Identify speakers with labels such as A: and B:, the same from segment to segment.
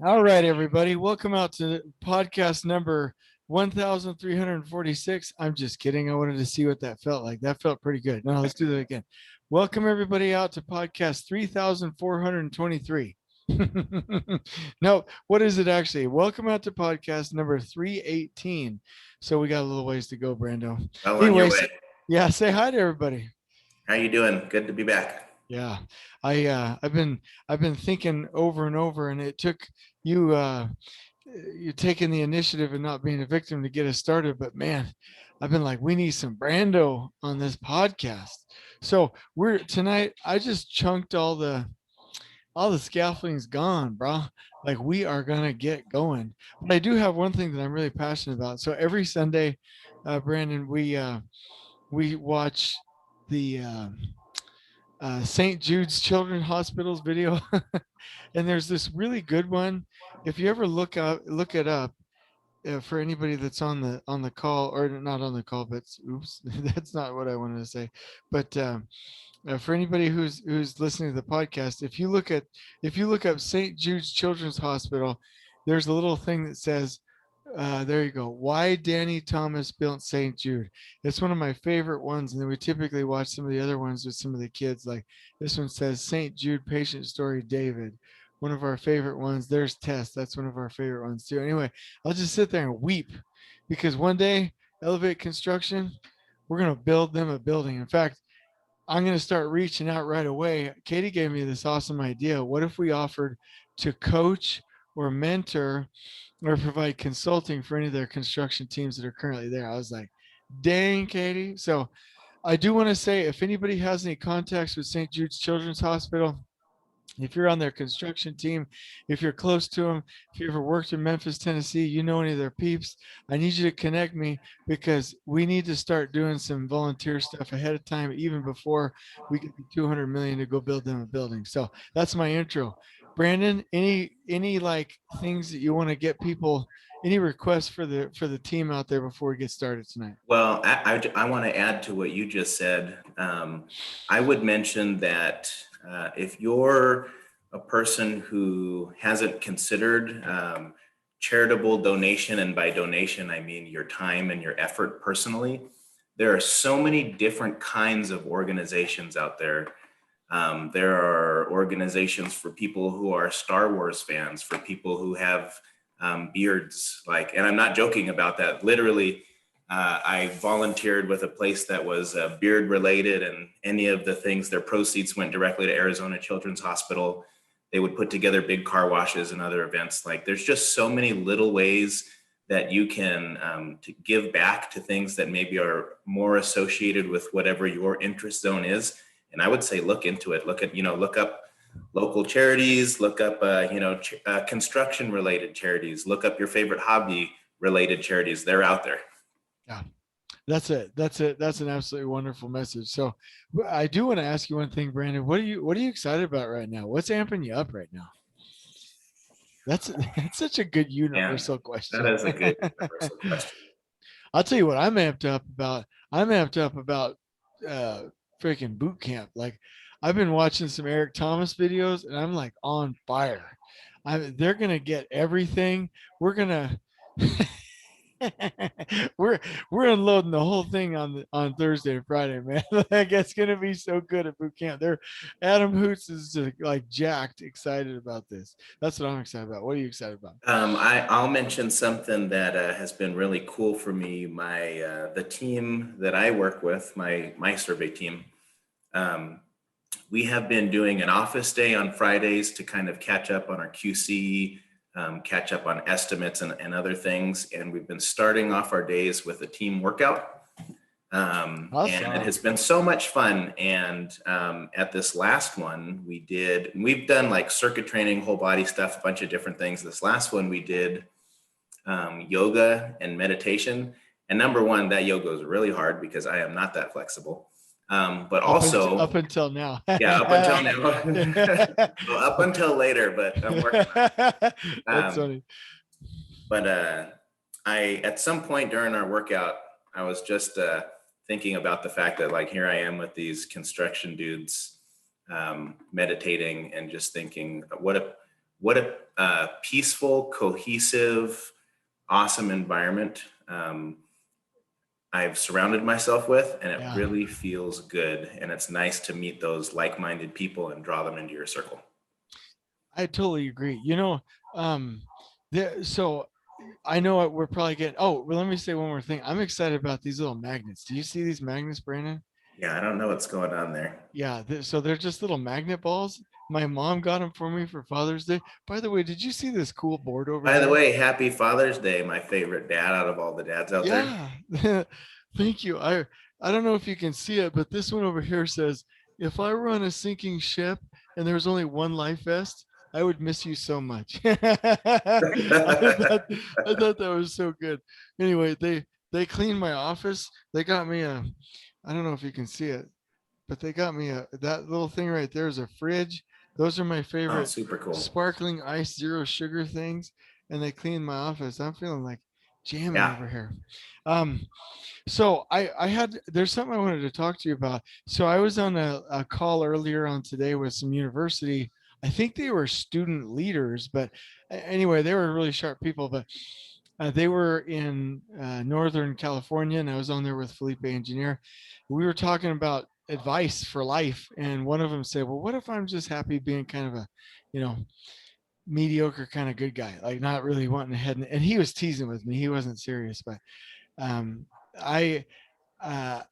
A: All right, everybody. Welcome out to podcast number 1346. I'm just kidding. I wanted to see what that felt like. That felt pretty good. No, let's do that again. Welcome, everybody, out to podcast 3423. No, what is it actually? Welcome out to podcast number 318. So we got a little ways to go, Brando.
B: Well on your
A: Anyways,
B: way.
A: yeah, say hi to everybody.
B: How you doing? Good to be back.
A: Yeah, I've been thinking over and over, and it took you you taking the initiative and not being a victim to get us started. But man, I've been like, we need some Brando on this podcast. So we're tonight. I just chunked all the scaffolding's gone, bro. Like we are gonna get going. But I do have one thing that I'm really passionate about. So every Sunday, Brandon, we watch the St. Jude's Children's Hospital's video, and there's this really good one. If you ever look it up, for anybody that's on the call or not on the call, but oops, that's not what I wanted to say. But for anybody who's listening to the podcast, if you look up St. Jude's Children's Hospital, there's a little thing that says, there you go. Why Danny Thomas built St. Jude. It's one of my favorite ones, and then we typically watch some of the other ones with some of the kids. Like this one says St. Jude patient story David. One of our favorite ones. There's Tess. That's one of our favorite ones too. Anyway, I'll just sit there and weep because one day, Elevate Construction, we're gonna build them a building. In fact, I'm going to start reaching out right away. Katie gave me this awesome idea. What if we offered to coach or mentor or provide consulting for any of their construction teams that are currently there? I was like, dang, Katie. So I do want to say if anybody has any contacts with St. Jude's Children's Hospital, if you're on their construction team, if you're close to them, if you ever worked in Memphis, Tennessee, you know any of their peeps, I need you to connect me because we need to start doing some volunteer stuff ahead of time, even before we get the 200 million to go build them a building. So that's my intro. Brandon, any like things that you want to get people, any requests for the team out there before we get started tonight?
B: Well, I want to add to what you just said. I would mention that if you're a person who hasn't considered charitable donation, and by donation, I mean your time and your effort personally, there are so many different kinds of organizations out there. There are organizations for people who are Star Wars fans, for people who have beards, and I'm not joking about that. Literally, I volunteered with a place that was beard related, and any of the things, their proceeds went directly to Arizona Children's Hospital. They would put together big car washes and other events. Like there's just so many little ways that you can to give back to things that maybe are more associated with whatever your interest zone is. And I would say look into it. Look up local charities, look up construction related charities, look up your favorite hobby related charities. They're out there.
A: Yeah. That's it. That's it. That's an absolutely wonderful message. So I do want to ask you one thing, Brandon. What are you excited about right now? What's amping you up right now? That's that's such a good
B: Yeah,
A: universal
B: that
A: question.
B: is a good universal question.
A: I'll tell you what I'm amped up about. I'm amped up about uh freaking boot camp. Like I've been watching some Eric Thomas videos and I'm like on fire. They're gonna get everything. We're gonna we're we're unloading the whole thing on Thursday and Friday, man. Like it's gonna be so good at boot camp. They're Adam Hoots is like jacked excited about this. That's what I'm excited about. What are you excited about?
B: I'll mention something that has been really cool for me. The team that I work with, my survey team, um, we have been doing an office day on Fridays to kind of catch up on our QC, catch up on estimates and other things. And we've been starting off our days with a team workout. And it
A: Awesome.
B: has been so much fun. And at this last one, we've done like circuit training, whole body stuff, a bunch of different things. This last one, we did yoga and meditation. And number one, that yoga is really hard because I am not that flexible. But
A: Up
B: also,
A: until now.
B: yeah, up until now, well, up until later, but I'm working on it.
A: That's funny.
B: But I, at some point during our workout, I was just thinking about the fact that like here I am with these construction dudes meditating and just thinking, what a peaceful, cohesive, awesome environment I've surrounded myself with, and it
A: Yeah,
B: really feels good. And it's nice to meet those like-minded people and draw them into your circle.
A: I totally agree. Um, so I know we're probably getting. Oh, well, let me say one more thing. I'm excited about these little magnets. Do you see these magnets, Brandon?
B: Yeah, I don't know what's going on there.
A: Yeah. So they're just little magnet balls. My mom got them for me for Father's Day. By the way, did you see this cool board over
B: By the
A: here?
B: way, happy Father's Day, my favorite dad out of all the dads out there.
A: Yeah. Thank you. I don't know if you can see it, but this one over here says, "If I were on a sinking ship and there was only one life vest, I would miss you so much." I thought that was so good. Anyway, they cleaned my office. They got me a, I don't know if you can see it, but they got me a, that little thing right there is a fridge. Those are my
B: Oh,
A: favorite
B: super cool.
A: sparkling ice zero sugar things, and they cleaned my office. I'm feeling like jamming
B: Yeah,
A: over here. Um, so I had, there's something I wanted to talk to you about. So I was on a call earlier on today with some university. I think they were student leaders, but anyway, they were really sharp people. But they were in Northern California, and I was on there with Felipe Engineer. We were talking about advice for life, and one of them said, "Well, what if I'm just happy being kind of a, you know, mediocre kind of good guy, like not really wanting to head?" And he was teasing with me. He wasn't serious, but um, I uh,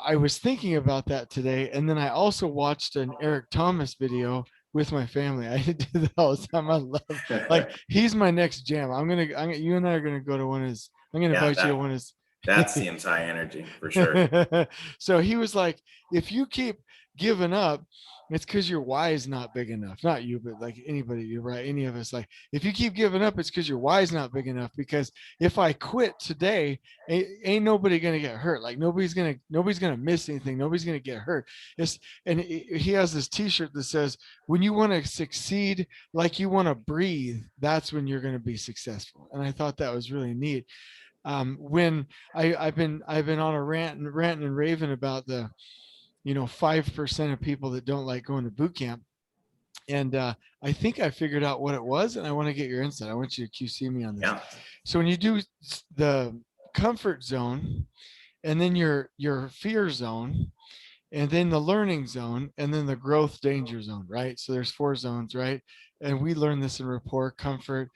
A: I was thinking about that today, and then I also watched an Eric Thomas video with my family. I do that all the time. I love, like, he's my next jam. You and I are gonna go to one of his. I'm gonna
B: yeah,
A: invite you to one of his.
B: that's seems high energy for sure.
A: So he was like, if you keep giving up, it's because your why is not big enough. Not you, but like anybody, you're right. Any of us, like, if you keep giving up, it's because your why is not big enough. Because if I quit today, ain't nobody gonna get hurt. Like nobody's gonna miss anything. Nobody's gonna get hurt. It's and he has this T-shirt that says, "When you want to succeed, like you want to breathe, that's when you're gonna be successful." And I thought that was really neat. When I've been on a rant and raving about the 5% of people that don't like going to boot camp, and I think I figured out what it was, and I want to get your insight. I want you to QC me on this.
B: Yeah,
A: So when you do the comfort zone, and then your fear zone, and then the learning zone, and then the growth danger zone, right? So there's 4 zones, right? And we learned this in rapport: comfort,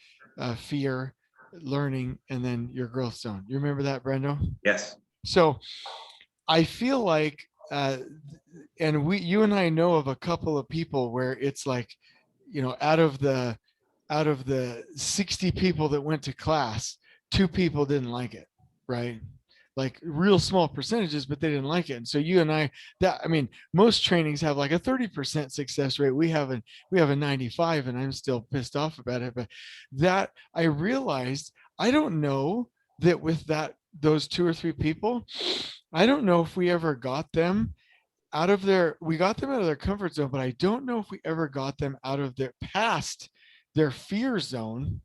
A: fear, learning, and then your growth zone. You remember that, Brendo?
B: yes.
A: So I feel like, and you and I know of a couple of people where it's like, out of the 60 people that went to class, 2 people didn't like it, right? Like real small percentages, but they didn't like it. And so you and I mean, most trainings have like a 30% success rate. We have a 95, and I'm still pissed off about it. But that I realized, I don't know that with those 2 or 3 people, I don't know if we ever got them we got them out of their comfort zone, but I don't know if we ever got them out of their past their fear zone.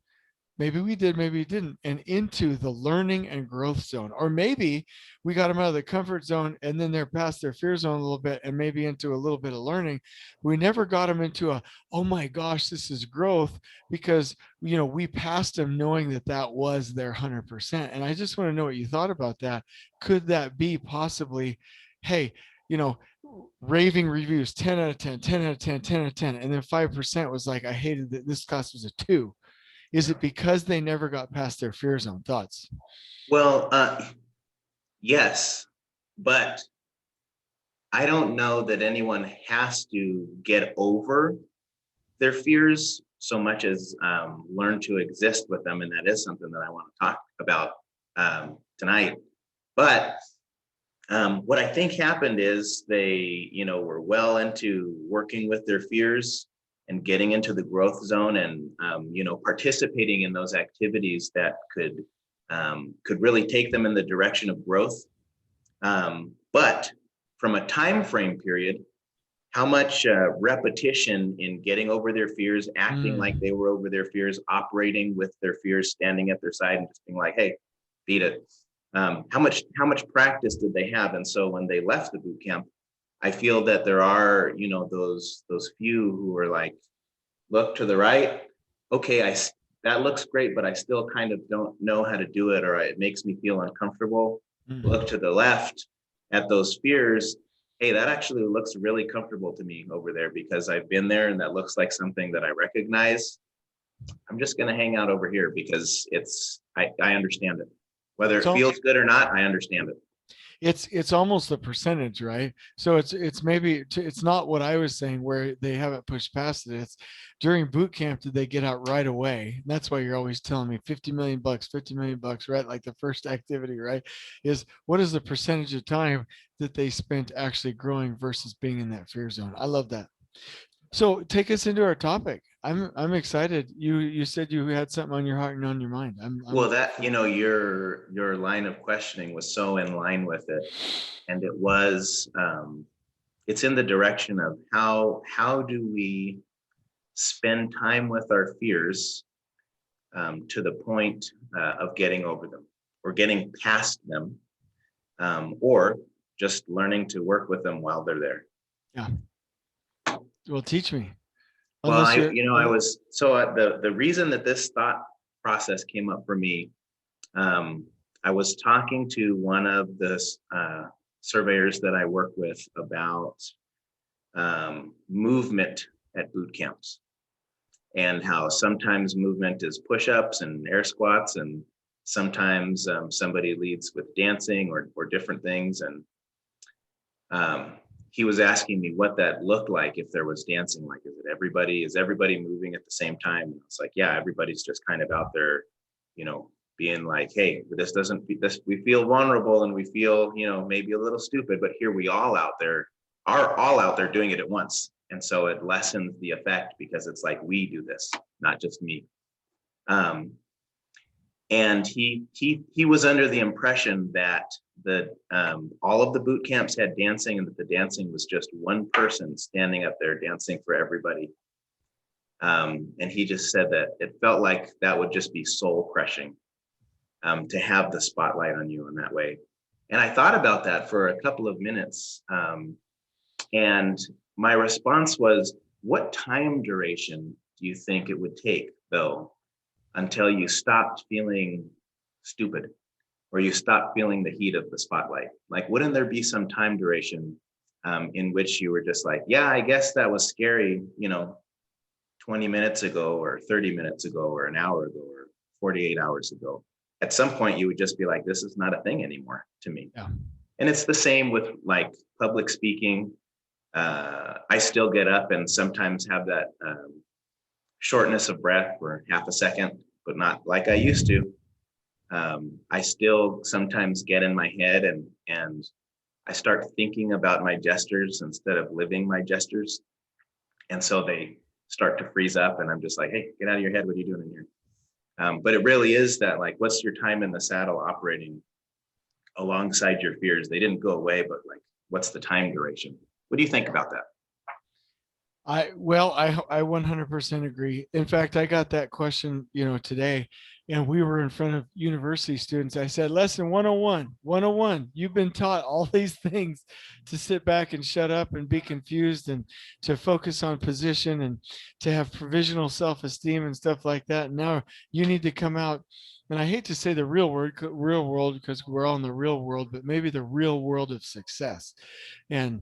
A: Maybe we did, maybe we didn't, and into the learning and growth zone. Or maybe we got them out of the comfort zone and then they're past their fear zone a little bit and maybe into a little bit of learning. We never got them into oh my gosh, this is growth, because we passed them knowing that was their 100%. And I just want to know what you thought about that. Could that be possibly, hey, you know, raving reviews, 10 out of 10, 10 out of 10, 10 out of 10, and then 5% was like, I hated that this class was a 2. Is it because they never got past their fear zone? Thoughts?
B: Well, yes, but I don't know that anyone has to get over their fears so much as learn to exist with them. And that is something that I want to talk about tonight. But what I think happened is they, were well into working with their fears and getting into the growth zone and, participating in those activities that could really take them in the direction of growth. But from a time frame period, how much repetition in getting over their fears, acting like they were over their fears, operating with their fears, standing at their side and just being like, hey, beat it. How much practice did they have? And so when they left the boot camp, I feel that there are, those few who are like, look to the right. Okay, that looks great, but I still kind of don't know how to do it, or it makes me feel uncomfortable. Look
A: Mm.
B: to the left at those fears. Hey, that actually looks really comfortable to me over there because I've been there and that looks like something that I recognize. I'm just going to hang out over here because I understand it. Whether it
A: So
B: feels good or not, I understand it.
A: it's almost the percentage, right? So it's maybe it's not what I was saying where they haven't pushed past it. It's during boot camp did they get out right away? And that's why you're always telling me 50 million bucks, 50 million bucks, right? Like the first activity, right? Is what is the percentage of time that they spent actually growing versus being in that fear zone? I love that. So take us into our topic. I'm excited. You said you had something on your heart and on your mind. I'm
B: Well, that, your line of questioning was so in line with it. And it was, it's in the direction of how do we spend time with our fears, to the point of getting over them or getting past them, or just learning to work with them while they're there.
A: yeah. Well, teach me.
B: Well,
A: Unless you're
B: I was so the reason that this thought process came up for me. Um, I was talking to one of the surveyors that I work with about movement at boot camps, and how sometimes movement is push-ups and air squats, and sometimes somebody leads with dancing or different things. And um, he was asking me what that looked like if there was dancing. Like, is everybody moving at the same time? And it's like, yeah, everybody's just kind of out there, being like, hey, this, we feel vulnerable and we feel, maybe a little stupid, but here we all out there are all out there doing it at once. And so it lessens the effect because it's like, we do this, not just me. Um, and he was under the impression that the all of the boot camps had dancing, and that the dancing was just one person standing up there dancing for everybody. And he just said that it felt like that would just be soul crushing, to have the spotlight on you in that way. And I thought about that for a couple of minutes, and my response was, what time duration do you think it would take, though, until you stopped feeling stupid, or you stopped feeling the heat of the spotlight? Like, wouldn't there be some time duration, in which you were just like, yeah, I guess that was scary, 20 minutes ago, or 30 minutes ago, or an hour ago, or 48 hours ago? At some point, you would just be like, this is not a thing anymore to me.
A: yeah.
B: And it's the same with like public speaking. I still get up and sometimes have that shortness of breath for half a second, but not like I used to. I still sometimes get in my head, and I start thinking about my gestures instead of living my gestures. And so they start to freeze up, and I'm just like, hey, get out of your head. What are you doing in here? But it really is that, like, what's your time in the saddle operating alongside your fears? They didn't go away, but like, what's the time duration? What do you think about that?
A: I 100% agree. In fact, I got that question, today, and we were in front of university students. I said, lesson 101, 101, you've been taught all these things to sit back and shut up and be confused and to focus on position and to have provisional self-esteem and stuff like that. And now you need to come out. And I hate to say the real world because we're all in the real world, but maybe the real world of success, and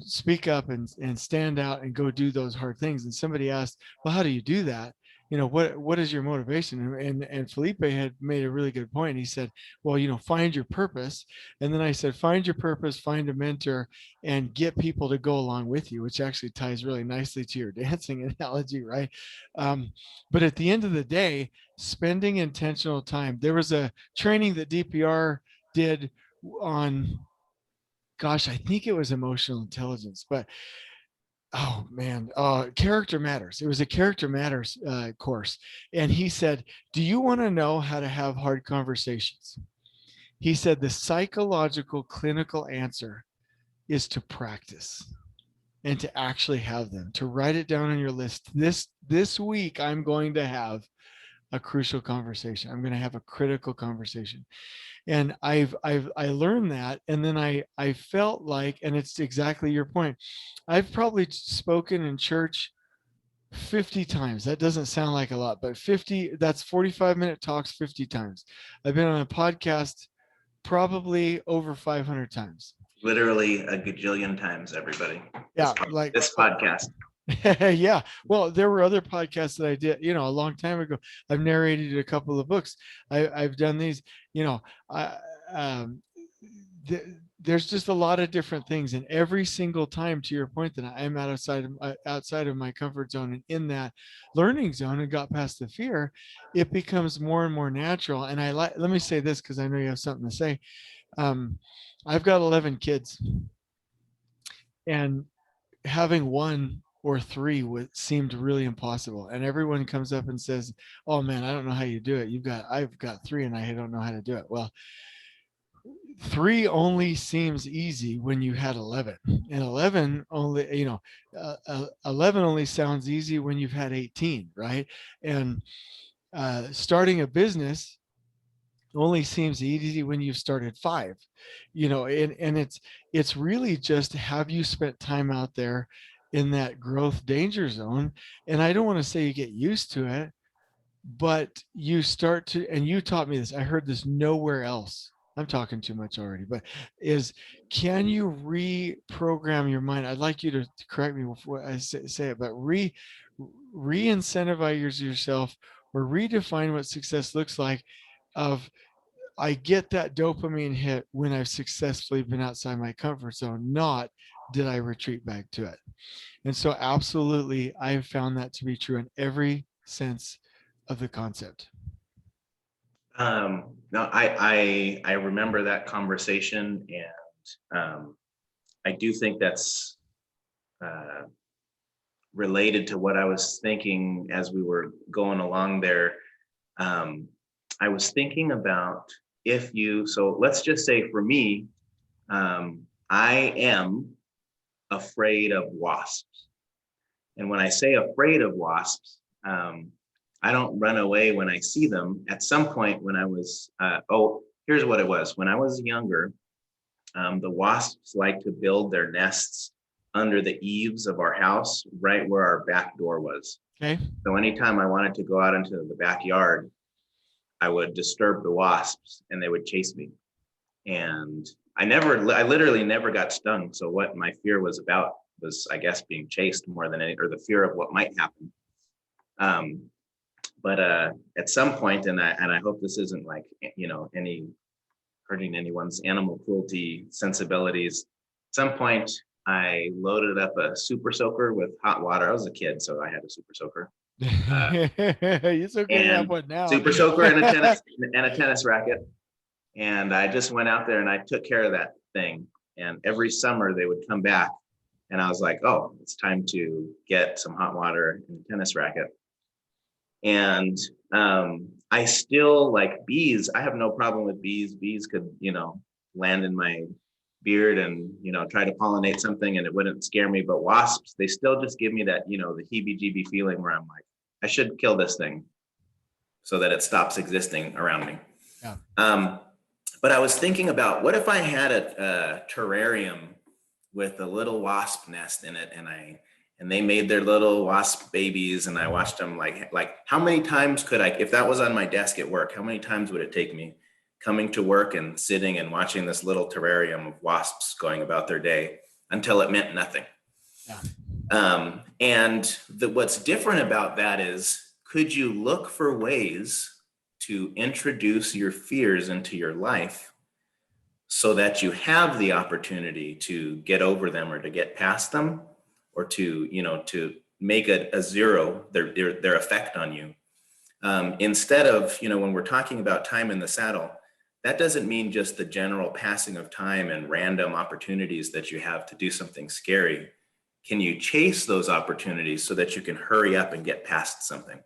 A: speak up and stand out and go do those hard things. And somebody asked, well, how do you do that? What is your motivation? And Felipe had made a really good point. He said, well, find your purpose. And then I said, find your purpose, find a mentor, and get people to go along with you, which actually ties really nicely to your dancing analogy, right? um, but at the end of the day, spending intentional time. There was a training that DPR did on, gosh, I think it was emotional intelligence, but oh man, character matters. It was a character matters course. And he said, do you want to know how to have hard conversations? He said, the psychological clinical answer is to practice and to actually have them, to write it down on your list. This week, I'm going to have a crucial conversation. I'm going to have a critical conversation. And I learned that. And then I felt like, and it's exactly your point, I've probably spoken in church 50 times. That doesn't sound like a lot, but 50, that's 45-minute talks 50 times. I've been on a podcast probably over 500 times.
B: Literally a gajillion times, everybody.
A: Yeah, like
B: This podcast.
A: yeah. Well, there were other podcasts that I did, a long time ago. I've narrated a couple of books. I've done these, you know, I, um, th- there's just a lot of different things, and every single time, to your point, that I'm outside of my comfort zone and in that learning zone and got past the fear, it becomes more and more natural. And let me say this because I know you have something to say. Um, I've got 11 kids, and having one or three seemed really impossible. And everyone comes up and says, "Oh man, I don't know how you do it. I've got three and I don't know how to do it." Well, three only seems easy when you had 11, and 11 only, 11 only sounds easy when you've had 18, right? And starting a business only seems easy when you've started five, and it's really just, have you spent time out there in that growth danger zone? And I don't want to say you get used to it, but you start to, and you taught me this, I heard this nowhere else. I'm talking too much already, but is, can you reprogram your mind? I'd like you to correct me before I say it, but re-incentivize yourself, or redefine what success looks like. Of, I get that dopamine hit when I've successfully been outside my comfort zone, not did I retreat back to it. And so, absolutely, I've found that to be true in every sense of the concept.
B: No, I remember that conversation, and I do think that's uh, related to what I was thinking as we were going along there. Um, I was thinking about, so let's just say for me, I am afraid of wasps. And when I say afraid of wasps, I don't run away when I see them. At some point when I was, here's what it was. When I was younger, the wasps like to build their nests under the eaves of our house, right where our back door was.
A: Okay.
B: So anytime I wanted to go out into the backyard, I would disturb the wasps and they would chase me. And I literally never got stung. So what my fear was about was, I guess, being chased more than or the fear of what might happen. But at some point, and I hope this isn't like, any hurting anyone's animal cruelty sensibilities. At some point, I loaded up a super soaker with hot water. I was a kid, so I had a super soaker.
A: It's okay to have
B: And
A: one now.
B: super soaker and a tennis racket. And I just went out there and I took care of that thing. And every summer they would come back, and I was like, oh, it's time to get some hot water and a tennis racket. And I still like bees. I have no problem with bees. Bees could, land in my beard and, try to pollinate something and it wouldn't scare me. But wasps, they still just give me that, the heebie-jeebie feeling where I'm like, I should kill this thing so that it stops existing around me.
A: Yeah.
B: But I was thinking about, what if I had a terrarium with a little wasp nest in it, and they made their little wasp babies, and I watched them like how many times could I, if that was on my desk at work, how many times would it take me coming to work and sitting and watching this little terrarium of wasps going about their day until it meant nothing?
A: Yeah.
B: And what's different about that is, could you look for ways to introduce your fears into your life so that you have the opportunity to get over them or to get past them, or to, to make a zero their effect on you. Instead of, when we're talking about time in the saddle, that doesn't mean just the general passing of time and random opportunities that you have to do something scary. Can you chase those opportunities so that you can hurry up and get past something,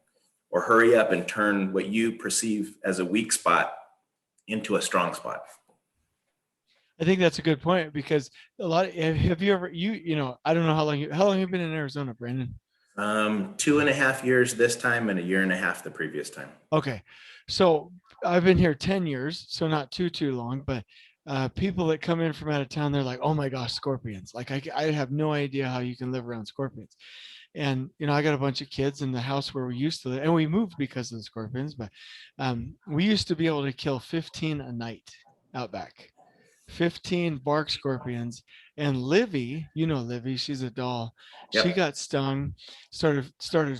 B: or hurry up and turn what you perceive as a weak spot into a strong spot?
A: I think that's a good point, because have you ever, I don't know how long you've been in Arizona, Brandon?
B: 2.5 years this time and 1.5 years the previous time.
A: Okay. So I've been here 10 years, so not too long, but people that come in from out of town, they're like, oh my gosh, scorpions. Like I have no idea how you can live around scorpions. And I got a bunch of kids in the house where we used to live, and we moved because of the scorpions. But we used to be able to kill 15 a night out back. 15 bark scorpions. And Livy, Livy, she's a doll. She
B: Yep.
A: got stung, started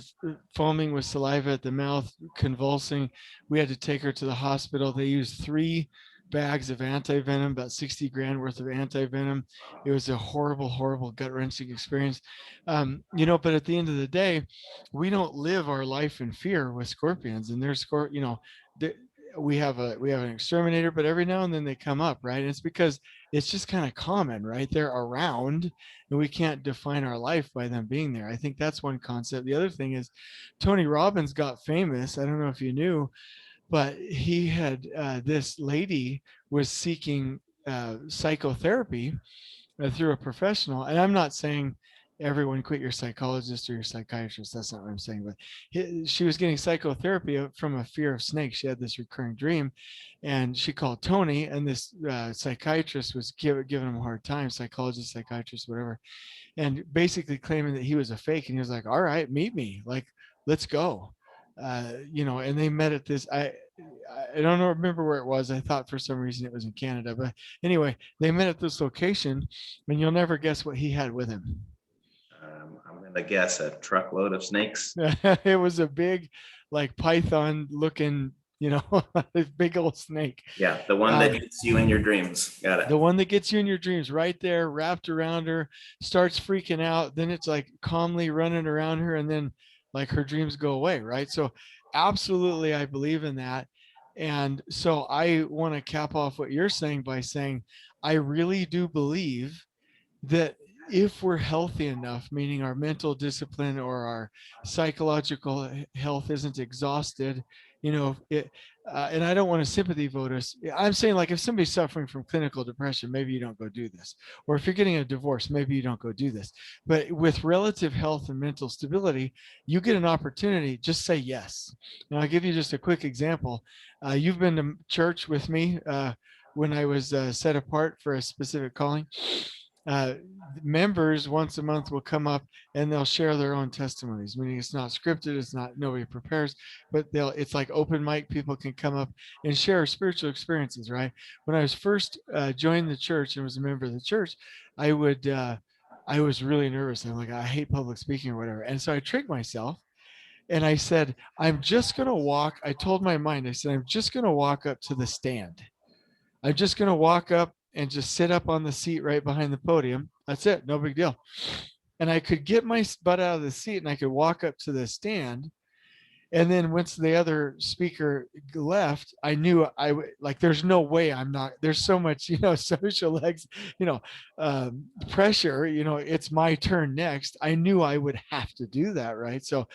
A: foaming with saliva at the mouth, convulsing. We had to take her to the hospital. They used 3 bags of anti-venom, about 60 grand worth of anti-venom. It was a horrible, horrible, gut-wrenching experience. But at the end of the day, we don't live our life in fear with scorpions. And there's we have an exterminator, but every now and then they come up, right? And it's because it's just kind of common, right? They're around, and we can't define our life by them being there. I think that's one concept. The other thing is Tony Robbins got famous. I don't know if you knew, but he had this lady was seeking psychotherapy through a professional. And I'm not saying everyone quit your psychologist or your psychiatrist. That's not what I'm saying. But she was getting psychotherapy from a fear of snakes. She had this recurring dream, and she called Tony, and this psychiatrist was giving him a hard time, psychologist, psychiatrist, whatever, and basically claiming that he was a fake. And he was like, "All right, meet me. Like, let's go." And they met at this. I don't remember where it was. I thought for some reason it was in Canada, but anyway, they met at this location, and you'll never guess what he had with him.
B: I'm going to guess a truckload of snakes.
A: It was a big, like python looking, big old snake.
B: Yeah, the one that hits you in your dreams. Got it.
A: The one that gets you in your dreams, right there, wrapped around her, starts freaking out. Then it's like calmly running around her, and then like her dreams go away, right? So, absolutely, I believe in that. And so, I want to cap off what you're saying by saying, I really do believe that if we're healthy enough, meaning our mental discipline or our psychological health isn't exhausted, and I don't want to sympathy vote us. I'm saying, like, if somebody's suffering from clinical depression, maybe you don't go do this. Or if you're getting a divorce, maybe you don't go do this. But with relative health and mental stability, you get an opportunity, just say yes. And I'll give you just a quick example. You've been to church with me when I was set apart for a specific calling. uh, Members once a month will come up and they'll share their own testimonies, meaning it's not scripted, it's not, nobody prepares, but it's like open mic. People can come up and share spiritual experiences, right? When I was first joined the church and was a member of the church, I would I was really nervous. I'm like, I hate public speaking or whatever, and so I tricked myself and I said, I'm just going to walk. I told my mind, I said, I'm just going to walk up to the stand. I'm just going to walk up and just sit up on the seat right behind the podium. That's it. No big deal. And I could get my butt out of the seat and I could walk up to the stand. And then once the other speaker left, I knew I would, like, there's no way I'm not, there's so much, social you know, pressure, it's my turn next. I knew I would have to do that. Right. So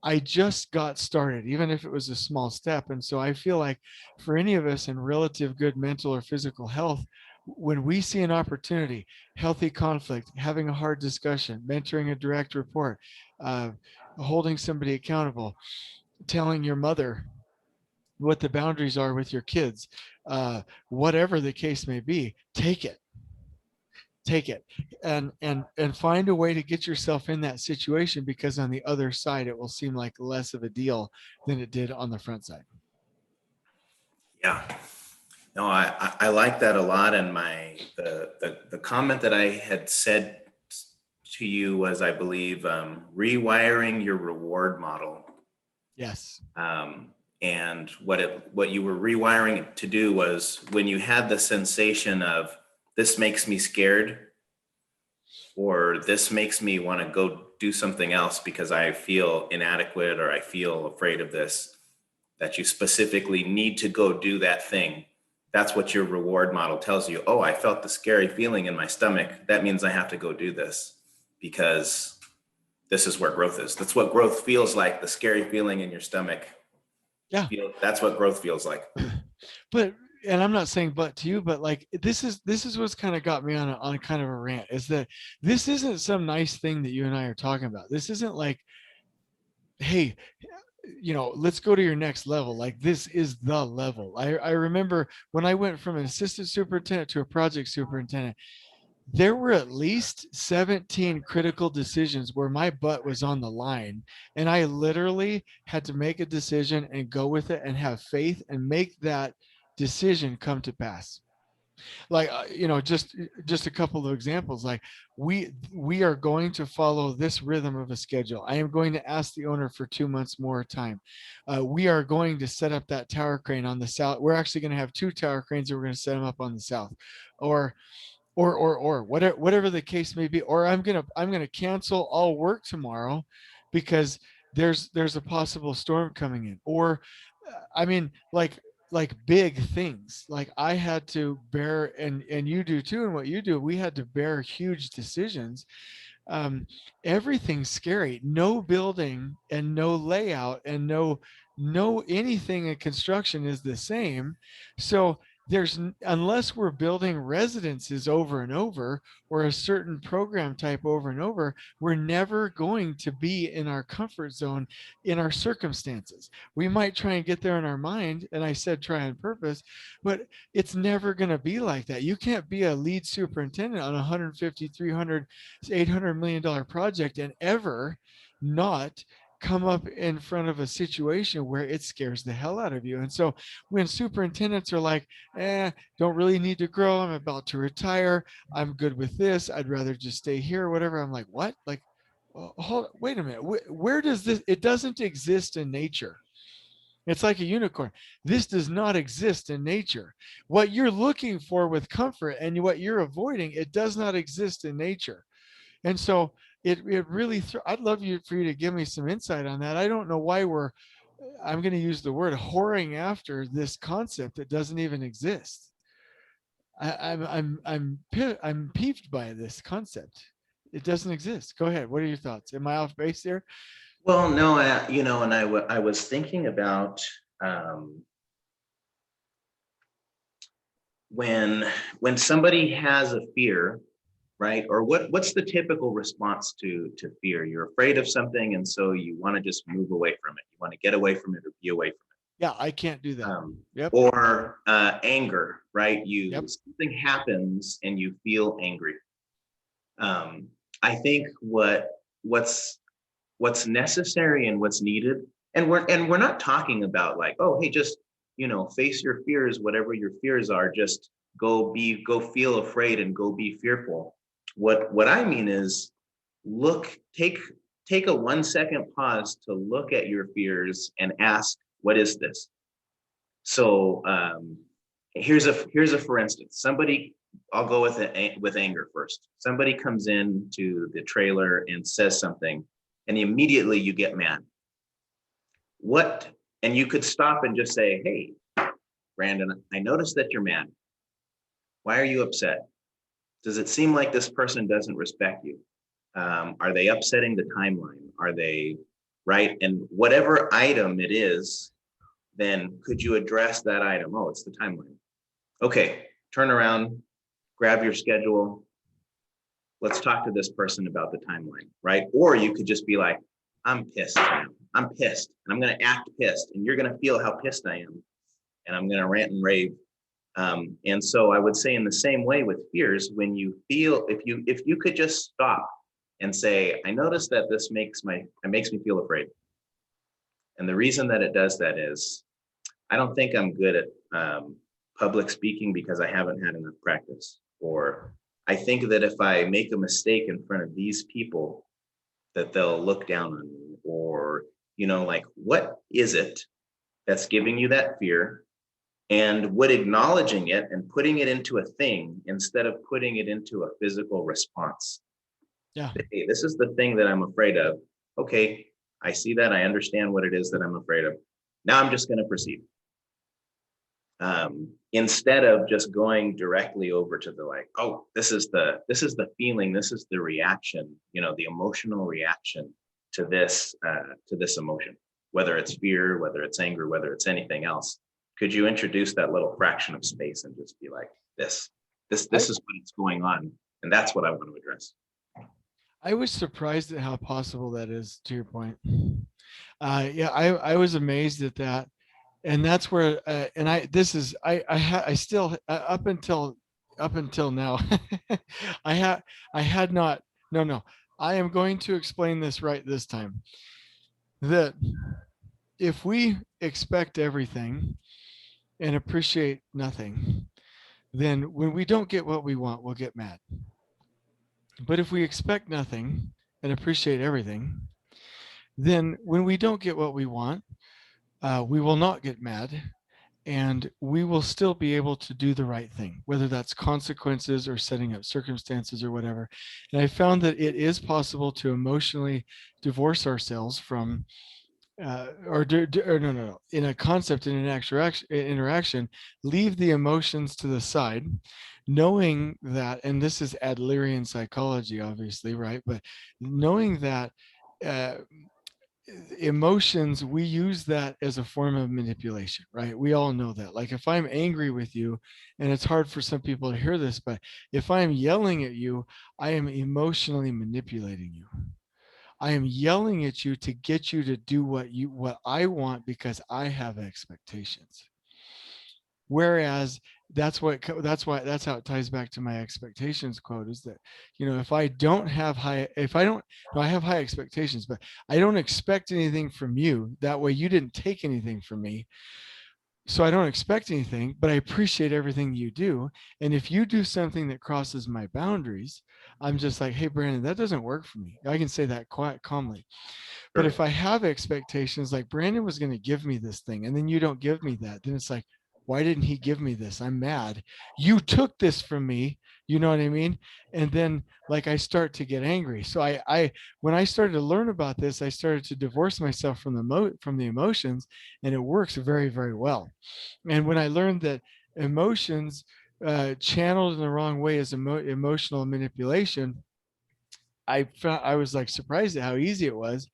A: I just got started, even if it was a small step. And so I feel like for any of us in relative good mental or physical health, when we see an opportunity, healthy conflict, having a hard discussion, mentoring a direct report, uh, holding somebody accountable, telling your mother what the boundaries are with your kids, whatever the case may be, take it and find a way to get yourself in that situation, because on the other side it will seem like less of a deal than it did on the front side.
B: Yeah. No, I like that a lot. And the comment that I had said to you was, I believe, rewiring your reward model.
A: Yes.
B: And what you were rewiring it to do was, when you had the sensation of, this makes me scared, or this makes me want to go do something else because I feel inadequate or I feel afraid of this, that you specifically need to go do that thing. That's what your reward model tells you. Oh, I felt the scary feeling in my stomach. That means I have to go do this, because this is where growth is. That's what growth feels like. The scary feeling in your stomach.
A: Yeah.
B: That's what growth feels like.
A: But, and I'm not saying but to you, but like, this is what's kind of got me on a kind of a rant, is that this isn't some nice thing that you and I are talking about. This isn't like, hey, let's go to your next level. Like, this is the level. I remember when I went from an assistant superintendent to a project superintendent, there were at least 17 critical decisions where my butt was on the line, and I literally had to make a decision and go with it and have faith and make that decision come to pass. Like just a couple of examples. Like we are going to follow this rhythm of a schedule. I am going to ask the owner for 2 months more time. We are going to set up that tower crane on the south. We're actually going to have two tower cranes, and we're going to set them up on the south. Or or whatever the case may be. Or I'm gonna cancel all work tomorrow because there's a possible storm coming in. Or I mean, like big things. Like I had to bear, and you do too, and what you do, we had to bear huge decisions. um, Everything's scary. No building and no layout and no anything in construction is the same. So unless we're building residences over and over, or a certain program type over and over, we're never going to be in our comfort zone in our circumstances. We might try and get there in our mind, and I said try on purpose, but it's never going to be like that. You can't be a lead superintendent on 150, 300, $800 million project and ever not come up in front of a situation where it scares the hell out of you. And so when superintendents are like, don't really need to grow, I'm about to retire, I'm good with this, I'd rather just stay here or whatever, I'm like, what? Like, wait a minute, where does this, it doesn't exist in nature. It's like a unicorn. This does not exist in nature. What you're looking for with comfort and what you're avoiding, it does not exist in nature. And so it really, I'd love for you to give me some insight on that. I don't know why I'm going to use the word whoring after this concept that doesn't even exist. I'm peeved by this concept. It doesn't exist. Go ahead. What are your thoughts? Am I off base there?
B: Well, no, and I was thinking about um, when somebody has a fear, right? Or what's the typical response to fear? You're afraid of something, and so you want to just move away from it. You want to get away from it or be away from
A: Yeah, I can't do
B: it.
A: that. Yep.
B: Or anger, right?
A: Yep.
B: Something happens and you feel angry. Um, I think what's necessary and what's needed, and we're not talking about like, oh, hey, just face your fears, whatever your fears are, just go feel afraid and go be fearful. What I mean is, look, take a 1 second pause to look at your fears and ask, what is this? So here's a for instance. Somebody, I'll go with anger first. Somebody comes in to the trailer and says something, and immediately you get mad. What? And you could stop and just say, hey, Brandon, I noticed that you're mad. Why are you upset? Does it seem like this person doesn't respect you? Are they upsetting the timeline? Are they right? And whatever item it is, then could you address that item? Oh, it's the timeline. Okay, turn around, grab your schedule. Let's talk to this person about the timeline, right? Or you could just be like, I'm pissed now. I'm pissed, and I'm going to act pissed, and you're going to feel how pissed I am, and I'm going to rant and rave. And so I would say, in the same way with fears, when you feel, if you could just stop and say, I notice that this makes me feel afraid, and the reason that it does that is, I don't think I'm good at public speaking because I haven't had enough practice. Or I think that if I make a mistake in front of these people, that they'll look down on me. Or, like, what is it that's giving you that fear? And would acknowledging it and putting it into a thing instead of putting it into a physical response.
A: Yeah.
B: Hey, this is the thing that I'm afraid of. Okay, I see that. I understand what it is that I'm afraid of. Now I'm just going to proceed. Instead of just going directly over to the like, oh, this is the feeling, this is the reaction, the emotional reaction to this emotion, whether it's fear, whether it's anger, whether it's anything else. Could you introduce that little fraction of space and just be like, this is what's going on, and that's what I want to address.
A: I was surprised at how possible that is, to your point. Yeah, I was amazed at that. And that's where, and I still, up until up until now, I had I had not. No, no. I am going to explain this right this time. That if we expect everything and appreciate nothing, then when we don't get what we want, we'll get mad. But if we expect nothing and appreciate everything, then when we don't get what we want, we will not get mad, and we will still be able to do the right thing, whether that's consequences or setting up circumstances or whatever. And I found that it is possible to emotionally divorce ourselves from, or no, no, no, in a concept, in an interaction, leave the emotions to the side, knowing that, and this is Adlerian psychology, obviously, right? But knowing that uh, emotions, we use that as a form of manipulation, right? We all know that. Like if I'm angry with you, and it's hard for some people to hear this, but if I'm yelling at you, I am emotionally manipulating you. I am yelling at you to get you to do what I want because I have expectations. Whereas that's how it ties back to my expectations quote, is that, if I don't have high if I don't no, I have high expectations, but I don't expect anything from you. That way you didn't take anything from me. So I don't expect anything, but I appreciate everything you do. And if you do something that crosses my boundaries, I'm just like, hey, Brandon, that doesn't work for me. I can say that quite calmly. But if
B: Sure.
A: I have expectations, like Brandon was going to give me this thing, and then you don't give me that, then it's like, why didn't he give me this? I'm mad. You took this from me. You know what I mean? And then like I start to get angry. So when I started to learn about this, I started to divorce myself from from the emotions, and it works very, very well. And when I learned that emotions channeled in the wrong way is emotional manipulation, I was like surprised at how easy it was.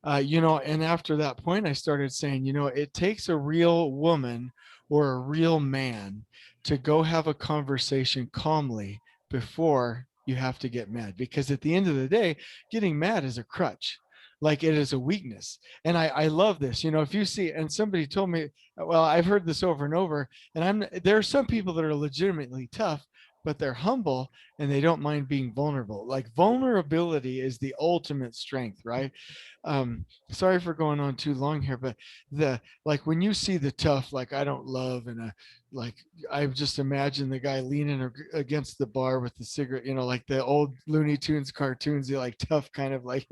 A: And after that point, I started saying, it takes a real woman or a real man to go have a conversation calmly before you have to get mad. Because at the end of the day, getting mad is a crutch. Like it is a weakness. And I love this. If you see, and somebody told me, well, I've heard this over and over, and there are some people that are legitimately tough, but they're humble and they don't mind being vulnerable. Like vulnerability is the ultimate strength, right? Sorry for going on too long here, but the like when you see the tough, like I don't love, and like I just imagine the guy leaning against the bar with the cigarette, like the old Looney Tunes cartoons, the like tough kind of like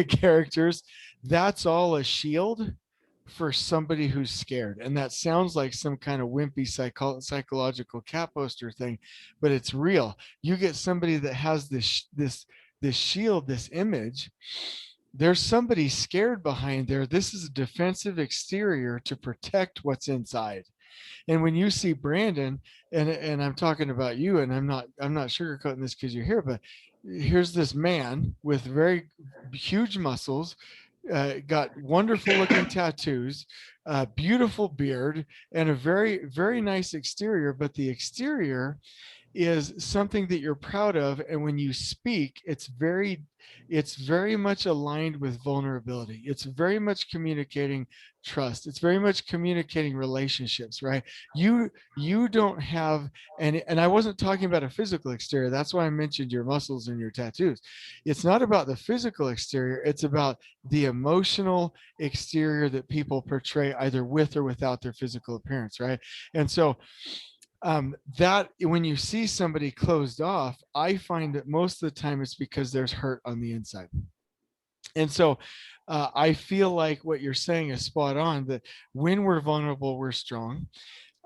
A: characters. That's all a shield for somebody who's scared. And that sounds like some kind of wimpy psychological cat poster thing, but it's real. You get somebody that has this shield, this image, there's somebody scared behind there. This is a defensive exterior to protect what's inside. And when you see Brandon, and I'm talking about you, and I'm not sugarcoating this because you're here, but here's this man with very huge muscles, got wonderful looking tattoos, beautiful beard, and a very, very nice exterior. But the exterior is something that you're proud of, and when you speak, it's very much aligned with vulnerability. It's very much communicating trust. It's very much communicating relationships, right? You don't have, and I wasn't talking about a physical exterior. That's why I mentioned your muscles and your tattoos. It's not about the physical exterior, it's about the emotional exterior that people portray either with or without their physical appearance, right? And so that when you see somebody closed off, I find that most of the time it's because there's hurt on the inside. And so I feel like what you're saying is spot on, that when we're vulnerable, we're strong.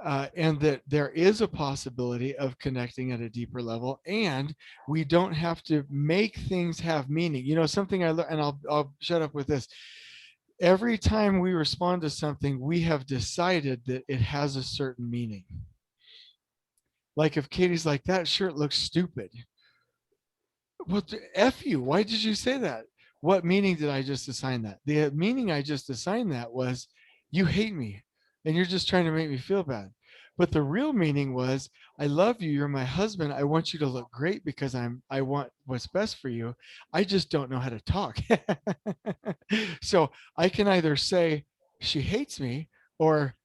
A: And that there is a possibility of connecting at a deeper level, and we don't have to make things have meaning. Something I learned, and I'll shut up with this. Every time we respond to something, we have decided that it has a certain meaning. Like if Katie's like, that shirt looks stupid. What the F you? Why did you say that? What meaning did I just assign that? The meaning I just assigned that was, you hate me and you're just trying to make me feel bad. But the real meaning was, I love you. You're my husband. I want you to look great because I want what's best for you. I just don't know how to talk. So I can either say she hates me, or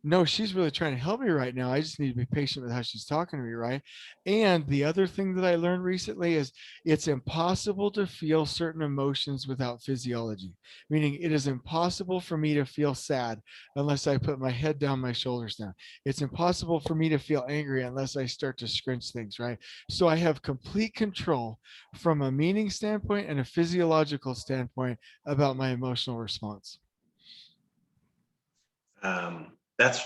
A: no, she's really trying to help me right now. I just need to be patient with how she's talking to me, right? And the other thing that I learned recently is it's impossible to feel certain emotions without physiology, meaning it is impossible for me to feel sad unless I put my head down, my shoulders down. It's impossible for me to feel angry unless I start to scrunch things, right? So I have complete control from a meaning standpoint and a physiological standpoint about my emotional response.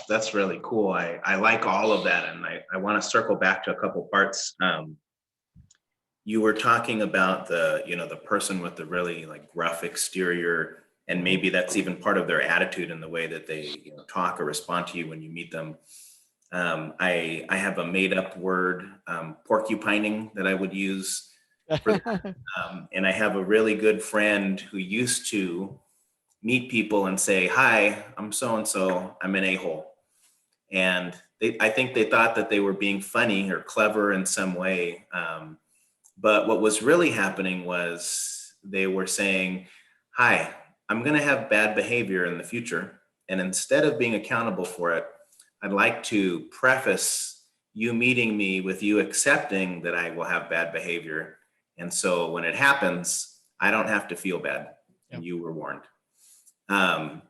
B: That's really cool. I like all of that, and I want to circle back to a couple parts. You were talking about the person with the really like gruff exterior, and maybe that's even part of their attitude and the way that they talk or respond to you when you meet them. I have a made up word, porcupining, that I would use for that. And I have a really good friend who used to meet people and say, "Hi, I'm so and so. I'm an a-hole." And I think they thought that they were being funny or clever in some way. But what was really happening was they were saying, "Hi, I'm going to have bad behavior in the future. And instead of being accountable for it, I'd like to preface you meeting me with you accepting that I will have bad behavior. And so when it happens, I don't have to feel bad.
A: Yep.
B: And you were warned." Um,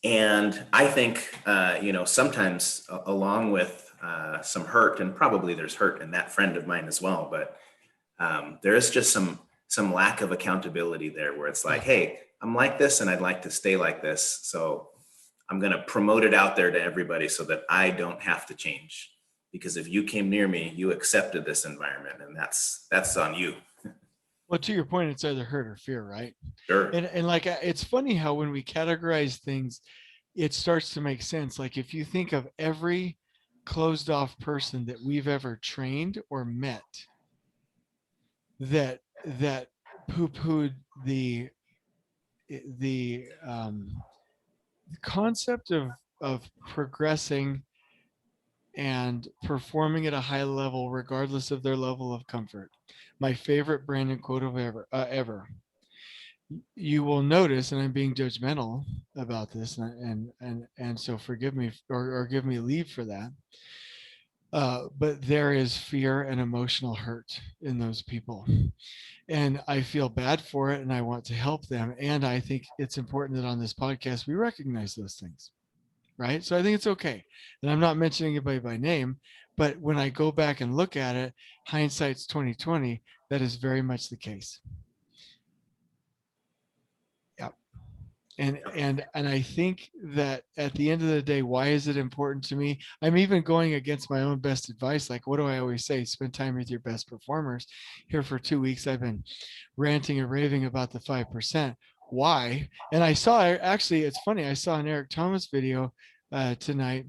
B: and I think, sometimes along with some hurt, and probably there's hurt in that friend of mine as well, but there is just some lack of accountability there where it's like,
A: Yeah.
B: hey, I'm like this and I'd like to stay like this. So I'm going to promote it out there to everybody so that I don't have to change. Because if you came near me, you accepted this environment, and that's on you.
A: Well, to your point, it's either hurt or fear, right?
B: Sure.
A: And like it's funny how when we categorize things, it starts to make sense. Like if you think of every closed off person that we've ever trained or met that poo-pooed the concept of progressing and performing at a high level regardless of their level of comfort. My favorite Brandon quote of ever. You will notice, and I'm being judgmental about this, and so forgive me or give me leave for that. But there is fear and emotional hurt in those people, and I feel bad for it, and I want to help them. And I think it's important that on this podcast we recognize those things, right? So I think it's okay, and I'm not mentioning anybody by name, but when I go back and look at it, hindsight's 2020. That is very much the case. Yeah. And I think that at the end of the day, why is it important to me? I'm even going against my own best advice. Like, what do I always say? Spend time with your best performers. Here for 2 weeks, I've been ranting and raving about the 5%. Why? And I saw, actually, it's funny, I saw an Eric Thomas video tonight.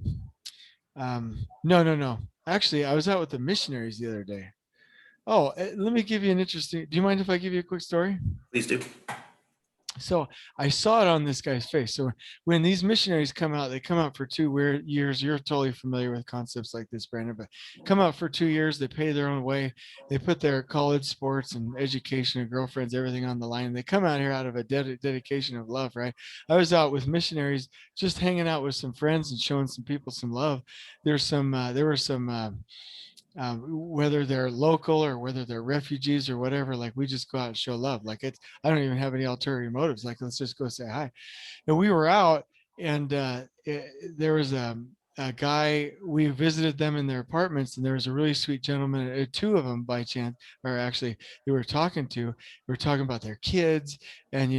A: No, no, no. Actually, I was out with the missionaries the other day. Oh, let me give you an interesting. Do you mind if I give you a quick story?
B: Please do.
A: So I saw it on this guy's face. So when these missionaries come out, they come out for 2 years. You're totally familiar with concepts like this, Brandon, but come out for 2 years. They pay their own way. They put their college, sports, and education and girlfriends, everything on the line. They come out here out of a dedication of love, right? I was out with missionaries, just hanging out with some friends and showing some people some love. There were some whether they're local or whether they're refugees or whatever, like we just go out and show love. Like it's, I don't even have any ulterior motives. Like let's just go say hi. And we were out, and there was a guy. We visited them in their apartments, and there was a really sweet gentleman. Two of them, by chance, or actually, they were talking to. We were talking about their kids, and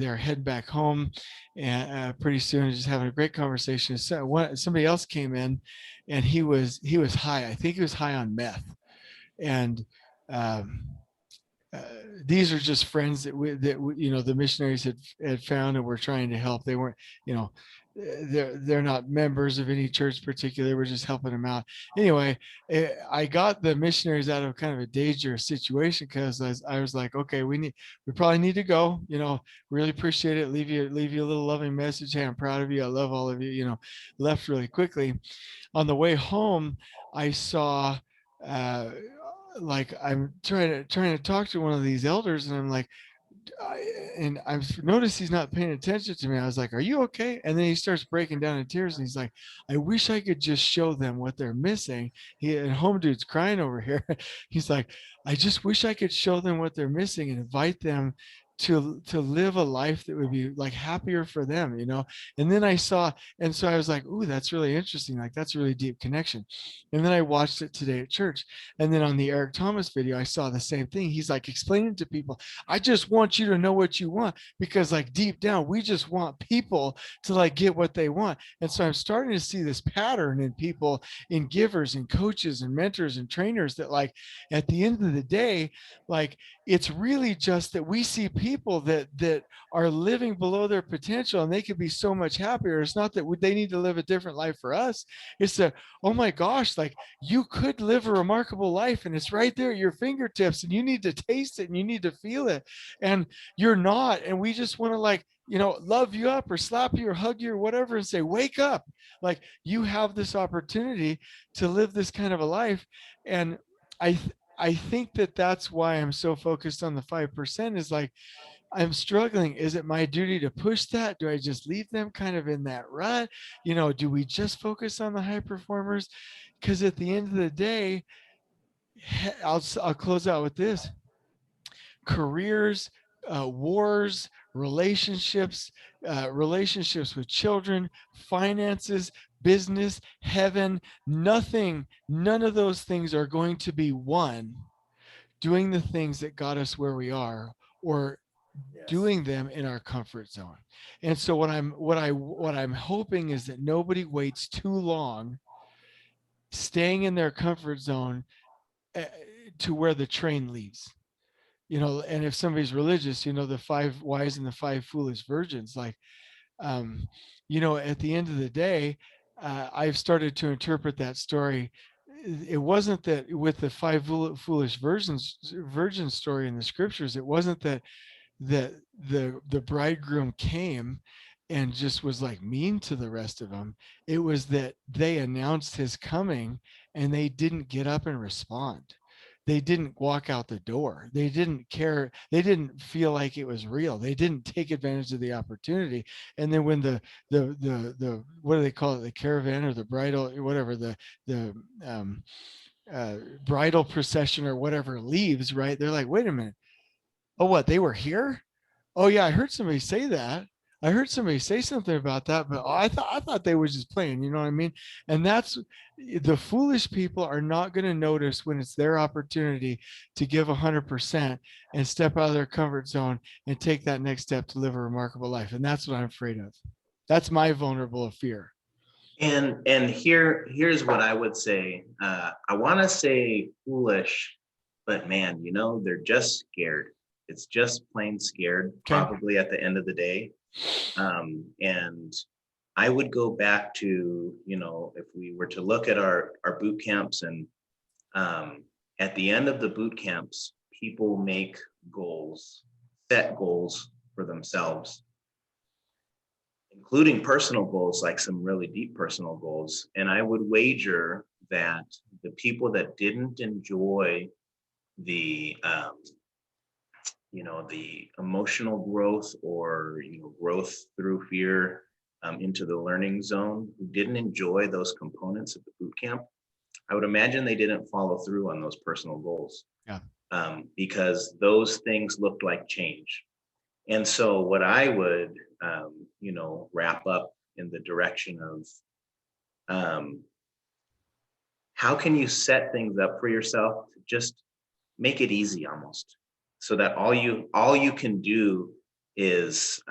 A: they're heading back home, and pretty soon, just having a great conversation. So somebody else came in, and he was high. I think he was high on meth, and um, uh, these are just friends the missionaries had found and were trying to help. They weren't, you know, they're not members of any church particular. They were just helping them out. Anyway, I got the missionaries out of kind of a dangerous situation because I was like, okay, we probably need to go. Really appreciate it. Leave you a little loving message. Hey, I'm proud of you. I love all of you. Left really quickly. On the way home, I saw uh, like I'm trying to talk to one of these elders, and I'm like, and I've noticed he's not paying attention to me. I was like, "Are you okay?" And then he starts breaking down in tears, and he's like, "I wish I could just show them what they're missing." He and home dude's crying over here. He's like, "I just wish I could show them what they're missing and invite them to live a life that would be like happier for them, you know." And then I saw, and so I was like, "Ooh, that's really interesting. Like that's a really deep connection." And then I watched it today at church, and then on the Eric Thomas video, I saw the same thing. He's like explaining to people, I just want you to know what you want, because like deep down, we just want people to like get what they want. And so I'm starting to see this pattern in people, in givers and coaches and mentors and trainers, that like at the end of the day, like it's really just that we see people that are living below their potential and they could be so much happier. It's not that they need to live a different life for us. It's that, oh my gosh, like you could live a remarkable life and it's right there at your fingertips and you need to taste it and you need to feel it, and you're not. And we just want to like, you know, love you up or slap you or hug you or whatever and say, wake up. Like you have this opportunity to live this kind of a life. And I think that that's why I'm so focused on the 5%, is like, I'm struggling. Is it my duty to push that? Do I just leave them kind of in that rut? You know, do we just focus on the high performers? Because at the end of the day, I'll close out with this: careers, wars, relationships, relationships with children, finances, business, heaven, nothing, none of those things are going to be won doing the things that got us where we are, or
B: Yes.
A: doing them in our comfort zone. And so what I'm hoping is that nobody waits too long staying in their comfort zone, uh, to where the train leaves. You know, and if somebody's religious, you know, the five wise and the five foolish virgins, like, um, you know, at the end of the day, I've started to interpret that story. It wasn't that with the five foolish virgin story in the scriptures, it wasn't that that the bridegroom came and just was like mean to the rest of them. It was that they announced his coming and they didn't get up and respond. They didn't walk out the door. They didn't care. They didn't feel like it was real. They didn't take advantage of the opportunity. And then when the what do they call it, the caravan or the bridal, whatever, the um uh bridal procession or whatever leaves, right, they're like, wait a minute, oh, what? They were here? Oh yeah, I heard somebody say that. I heard somebody say something about that, but I thought they were just playing. You know what I mean? And that's, the foolish people are not going to notice when it's their opportunity to give 100% and step out of their comfort zone and take that next step to live a remarkable life. And that's what I'm afraid of. That's my vulnerable fear.
B: And here's what I would say. I want to say foolish, but man, you know, they're just scared. It's just plain scared,
A: Okay.
B: probably at the end of the day. And I would go back to, you know, if we were to look at our boot camps, and at the end of the boot camps, people make goals, set goals for themselves, including personal goals, like some really deep personal goals. And I would wager that the people that didn't enjoy the, you know, the emotional growth, or, you know, growth through fear, into the learning zone, who didn't enjoy those components of the boot camp, I would imagine they didn't follow through on those personal goals,
A: Yeah.
B: because those things looked like change. And so what I would, you know, wrap up in the direction of, um, how can you set things up for yourself to just make it easy, almost, so that all you can do is,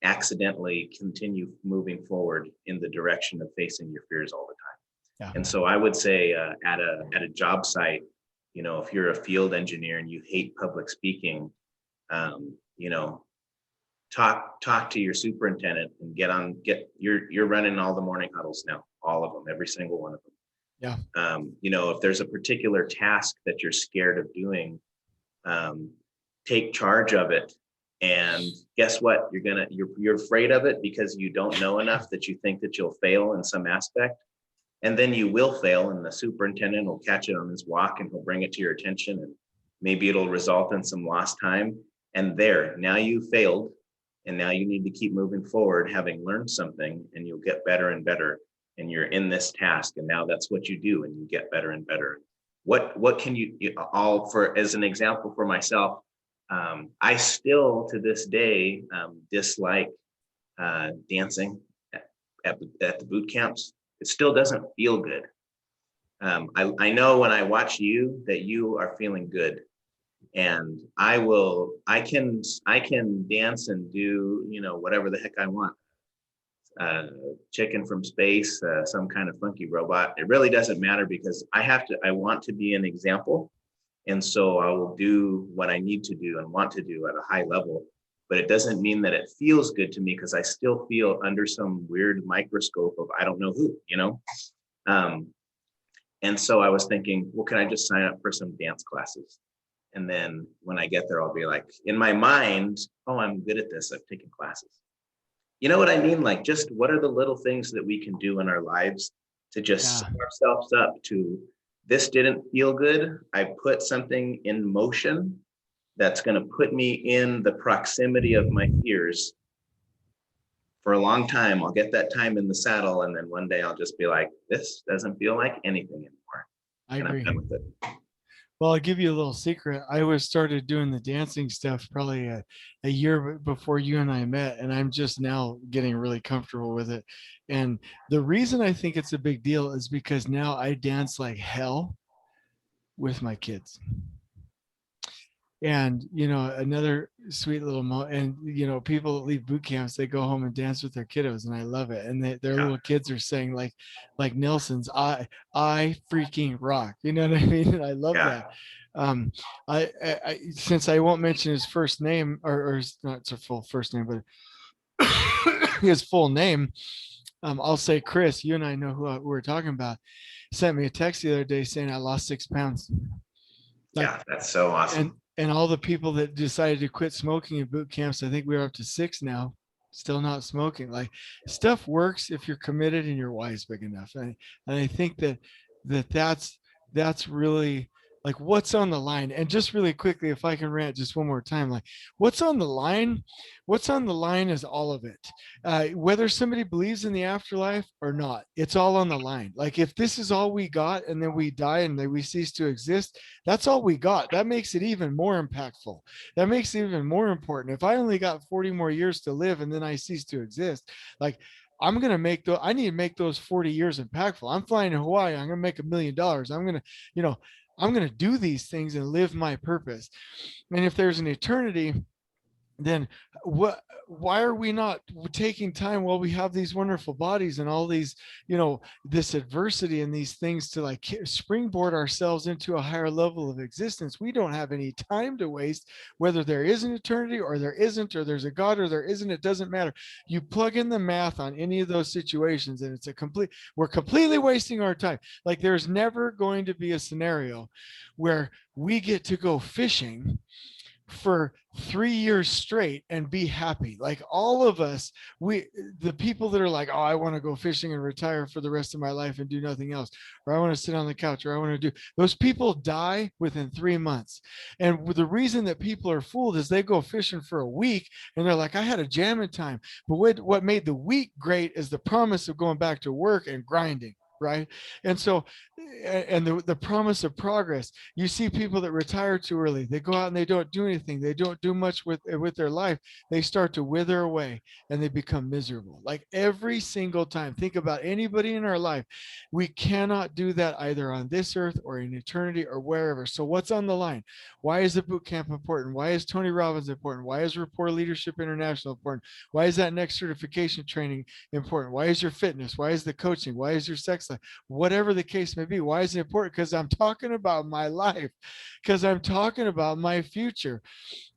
B: accidentally continue moving forward in the direction of facing your fears all the time.
A: Yeah.
B: And so I would say, at a job site, you know, if you're a field engineer and you hate public speaking, you know, talk to your superintendent and you're running all the morning huddles now, all of them, every single one of them.
A: Yeah.
B: You know, if there's a particular task that you're scared of doing, um, take charge of it. And guess what? You're afraid of it because you don't know enough, that you think that you'll fail in some aspect. And then you will fail, and the superintendent will catch it on his walk and he'll bring it to your attention, and maybe it'll result in some lost time. And there, now you failed, and now you need to keep moving forward, having learned something, and you'll get better and better. And you're in this task, and now that's what you do, and you get better and better. What can you all, for as an example for myself, I still to this day dislike dancing at the boot camps. It still doesn't feel good. I know when I watch you that you are feeling good, and I can dance and do, whatever the heck I want. Chicken from space, some kind of funky robot. It really doesn't matter, because I want to be an example. And so I will do what I need to do and want to do at a high level. But it doesn't mean that it feels good to me, because I still feel under some weird microscope of I don't know who. Um, and so I was thinking, well, can I just sign up for some dance classes? And then when I get there, I'll be like, in my mind, oh, I'm good at this. I've taken classes. You know what I mean? Like, just what are the little things that we can do in our lives to just
A: Yeah,
B: set ourselves up to, this didn't feel good. I put something in motion that's going to put me in the proximity of my fears for a long time. I'll get that time in the saddle. And then one day I'll just be like, this doesn't feel like anything anymore.
A: I
B: And I'm
A: agree.
B: done with it.
A: Well, I'll give you a little secret. I was started doing the dancing stuff probably a year before you and I met, and I'm just now getting really comfortable with it. And the reason I think it's a big deal is because now I dance like hell with my kids. And another sweet little and people that leave boot camps, they go home and dance with their kiddos, and I love it. And their
B: Yeah.
A: little kids are saying like Nelson's, I freaking rock, you know what I mean? And I love
B: Yeah.
A: that. um since I won't mention his first name, or his, not his full first name, but his full name, I'll say Chris. You and I know who we're talking about. Sent me a text the other day saying I lost 6 pounds. Like,
B: Yeah. That's so
A: and
B: awesome.
A: and all the people that decided to quit smoking in boot camps, I think we're up to 6 now, still not smoking. Like, stuff works if you're committed and your why is big enough. And I think that's really like what's on the line. And just really quickly, if I can rant just one more time, like what's on the line, what's on the line is all of it. Whether somebody believes in the afterlife or not, it's all on the line. Like, if this is all we got and then we die and then we cease to exist, that's all we got. That makes it even more impactful. That makes it even more important. If I only got 40 more years to live and then I cease to exist, like, I'm going to make those, I need to make those 40 years impactful. I'm flying to Hawaii. I'm going to make $1 million. I'm going to, you know, I'm going to do these things and live my purpose. And if there's an eternity, then why are we not taking time while we have these wonderful bodies and all these, this adversity and these things to like springboard ourselves into a higher level of existence? We don't have any time to waste, whether there is an eternity or there isn't, or there's a God or there isn't. It doesn't matter. You plug in the math on any of those situations and we're completely wasting our time. Like, there's never going to be a scenario where we get to go fishing for 3 years straight and be happy. Like, all of us, the people that are like, oh, I want to go fishing and retire for the rest of my life and do nothing else, or I want to sit on the couch, or I want to do, those people die within 3 months. And the reason that people are fooled is they go fishing for a week and they're like, I had a jamming time. But what made the week great is the promise of going back to work and grinding. Right. And so, and the promise of progress. You see people that retire too early. They go out and they don't do anything. They don't do much with their life. They start to wither away and they become miserable. Like, every single time. Think about anybody in our life. We cannot do that either on this earth or in eternity or wherever. So what's on the line? Why is the boot camp important? Why is Tony Robbins important? Why is Rapport Leadership International important? Why is that next certification training important? Why is your fitness? Why is the coaching? Why is your sex life? Whatever the case may be. Why is it important? Because I'm talking about my life, because I'm talking about my future.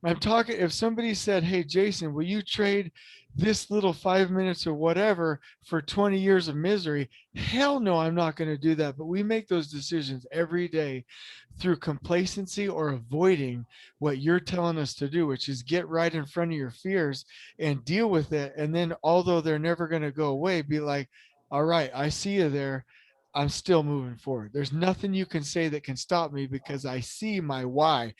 A: I'm talking, if somebody said, hey, Jason, will you trade this little 5 minutes or whatever for 20 years of misery? Hell no, I'm not going to do that. But we make those decisions every day through complacency or avoiding what you're telling us to do, which is get right in front of your fears and deal with it. And then, although they're never going to go away, be like, all right, I see you there. I'm still moving forward. There's nothing you can say that can stop me, because I see my why.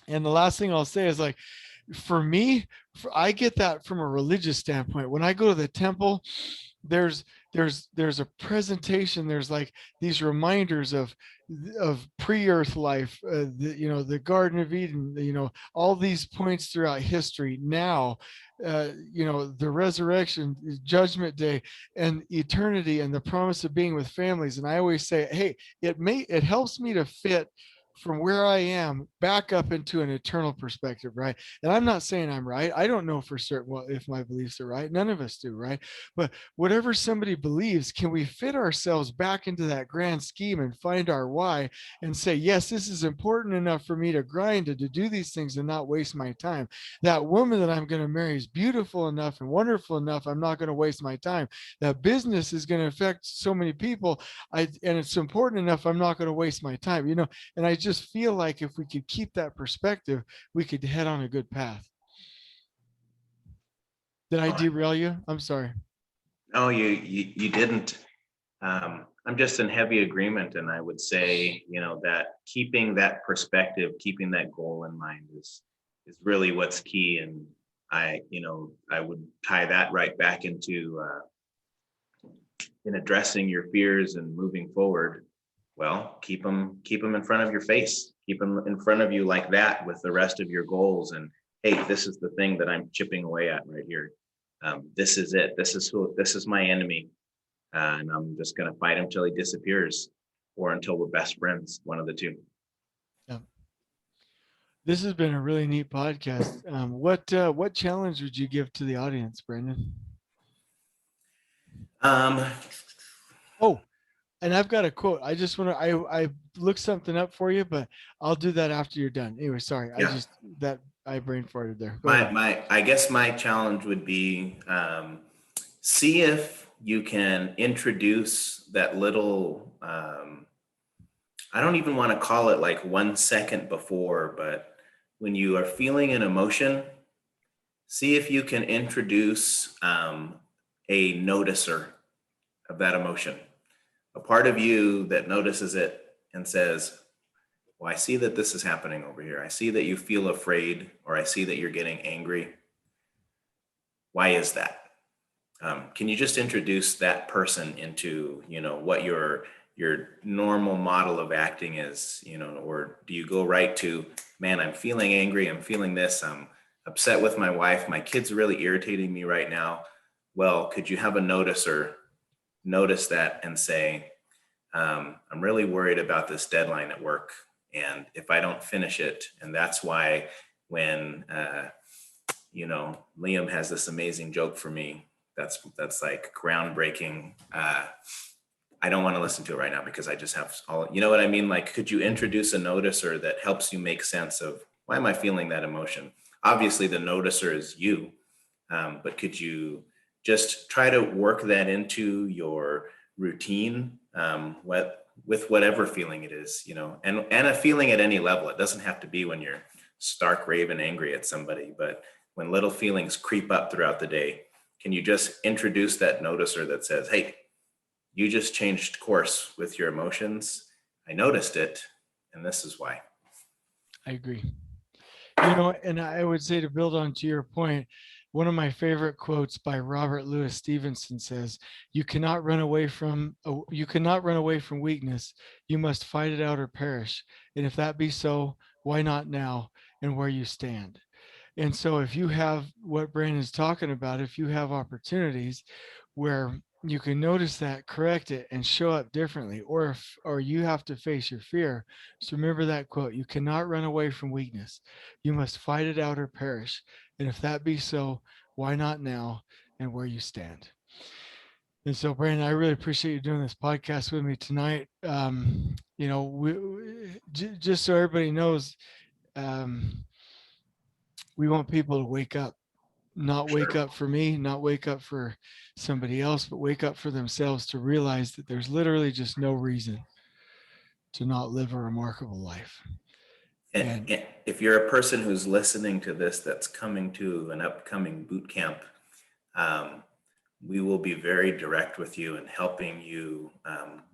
A: And the last thing I'll say is like, for me, I get that from a religious standpoint. When I go to the temple, there's there's a presentation. There's like these reminders of pre-earth life, the Garden of Eden, all these points throughout history. Now, the resurrection, judgment day, and eternity, and the promise of being with families. And I always say, hey, it helps me to fit from where I am back up into an eternal perspective, right? And I'm not saying I'm right. I don't know for certain if my beliefs are right. None of us do, right? But whatever somebody believes, can we fit ourselves back into that grand scheme and find our why and say, yes, this is important enough for me to grind and to do these things and not waste my time. That woman that I'm going to marry is beautiful enough and wonderful enough. I'm not going to waste my time. That business is going to affect so many people. And it's important enough. I'm not going to waste my time, and I just feel like if we could keep that perspective, we could head on a good path. Did I derail you? I'm sorry.
B: No, you didn't. I'm just in heavy agreement, and I would say, that keeping that perspective, keeping that goal in mind is really what's key. And I would tie that right back into in addressing your fears and moving forward. Well, keep them in front of your face, keep them in front of you like that with the rest of your goals. And hey, this is the thing that I'm chipping away at right here. This is it. This is my enemy. And I'm just going to fight him till he disappears or until we're best friends, one of the two.
A: Yeah. This has been a really neat podcast. What challenge would you give to the audience, Brandon?
B: Um,
A: Oh, and I've got a quote. I just want to I looked something up for you, but I'll do that after you're done. Anyway, sorry.
B: yeah,
A: I brain farted there. Go ahead.
B: I guess my challenge would be, see if you can introduce that little, I don't even want to call it like 1 second before, but when you are feeling an emotion, see if you can introduce a noticer of that emotion, a part of you that notices it and says, well, I see that this is happening over here. I see that you feel afraid, or I see that you're getting angry. Why is that? Can you just introduce that person into, what your normal model of acting is, or do you go right to, man, I'm feeling angry, I'm feeling this, I'm upset with my wife, my kid's really irritating me right now. Well, could you have a noticer notice that and say, I'm really worried about this deadline at work, and if I don't finish it, and that's why when Liam has this amazing joke for me that's like groundbreaking. I don't want to listen to it right now because I just have all, you know what I mean? Like, could you introduce a noticer that helps you make sense of, why am I feeling that emotion? Obviously the noticer is you, but could you just try to work that into your routine, with whatever feeling it is, and a feeling at any level. It doesn't have to be when you're stark raving angry at somebody, but when little feelings creep up throughout the day, can you just introduce that noticer that says, hey, you just changed course with your emotions. I noticed it, and this is why.
A: I agree. And I would say, to build on to your point, one of my favorite quotes by Robert Louis Stevenson says, you cannot run away from weakness. You must fight it out or perish. And if that be so, why not now and where you stand?" And so if you have what Brandon's talking about, if you have opportunities where you can notice that, correct it, and show up differently, or you have to face your fear. So remember that quote: "You cannot run away from weakness. You must fight it out or perish. And if that be so, why not now and where you stand?" And so, Brandon, I really appreciate you doing this podcast with me tonight. Just so everybody knows, um, we want people to wake up. Not wake
B: Sure.
A: up for me, not wake up for somebody else, but wake up for themselves, to realize that there's literally just no reason to not live a remarkable life. And
B: And if you're a person who's listening to this that's coming to an upcoming boot camp, um, we will be very direct with you in helping you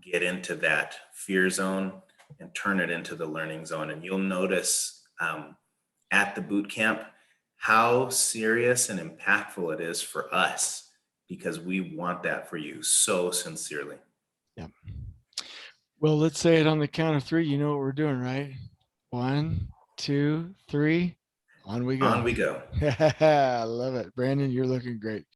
B: get into that fear zone and turn it into the learning zone. And you'll notice at the boot camp, how serious and impactful it is for us, because we want that for you so sincerely.
A: Yeah. Well, let's say it on the count of three. You know what we're doing, right? 1, 2, 3. On we
B: On
A: go.
B: we go.
A: I love it. Brandon, you're looking great.